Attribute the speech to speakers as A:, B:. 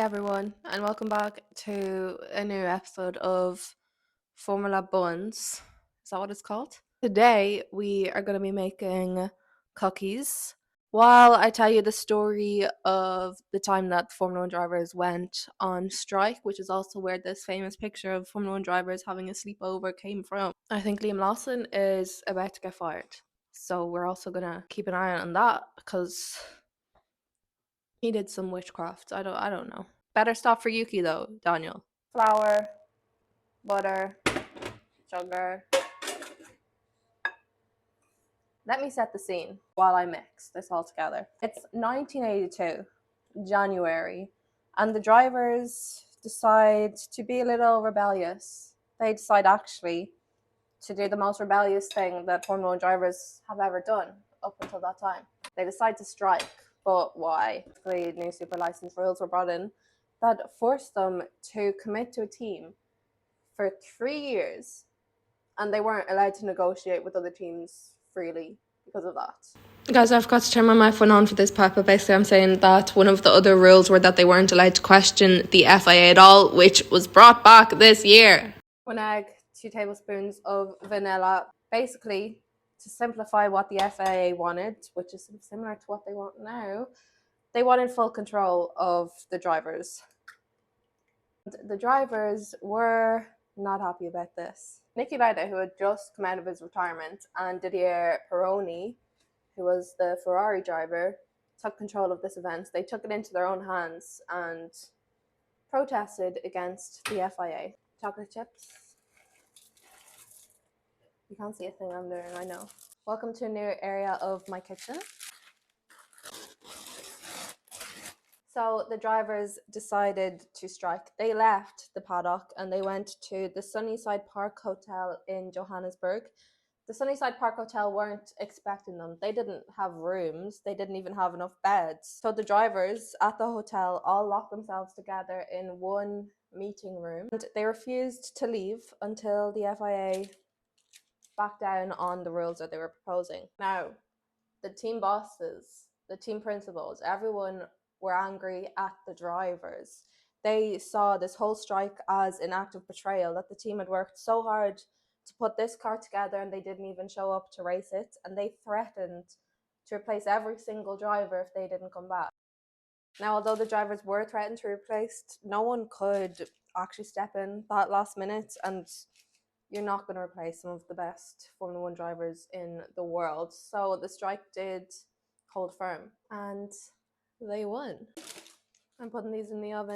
A: everyone, and welcome back to a new episode of Formula Buns. Is that what it's called? Today, we are going to be making cookies. While I tell you the story of the time that Formula One drivers went on strike, which is also where this famous picture of Formula One drivers having a sleepover came from, I think Liam Lawson is about to get fired. So we're also going to keep an eye on that because he did some witchcraft. I don't know. Better stop for Yuki though, Daniel. Flour, butter, sugar. Let me set the scene while I mix this all together. It's 1982, January, and the drivers decide to be a little rebellious. They decide actually to do the most rebellious thing that Formula One drivers have ever done up until that time. They decide to strike, but why? The new super license rules were brought in that forced them to commit to a team for 3 years, and they weren't allowed to negotiate with other teams freely because of that. Guys, I forgot to turn my microphone on for this part, but basically I'm saying that one of the other rules were that they weren't allowed to question the FIA at all, which was brought back this year. 1 egg, 2 tablespoons of vanilla. Basically, to simplify what the FIA wanted, which is similar to what they want now, they wanted full control of the drivers. The drivers were not happy about this. Niki Lauda, who had just come out of his retirement, and Didier Pironi, who was the Ferrari driver, took control of this event. They took it into their own hands and protested against the FIA. Chocolate chips. You can't see a thing I'm doing, I know. Welcome to a new area of my kitchen. So the drivers decided to strike. They left the paddock and they went to the Sunnyside Park Hotel in Johannesburg. The Sunnyside Park Hotel weren't expecting them. They didn't have rooms. They didn't even have enough beds. So the drivers at the hotel all locked themselves together in one meeting room. And they refused to leave until the FIA backed down on the rules that they were proposing. Now, the team bosses, the team principals, everyone were angry at the drivers. They saw this whole strike as an act of betrayal, that the team had worked so hard to put this car together and they didn't even show up to race it, and they threatened to replace every single driver if they didn't come back. Now, although the drivers were threatened to be replaced, no one could actually step in that last minute, and you're not going to replace some of the best Formula One drivers in the world. So the strike did hold firm and they won. I'm putting these in the oven.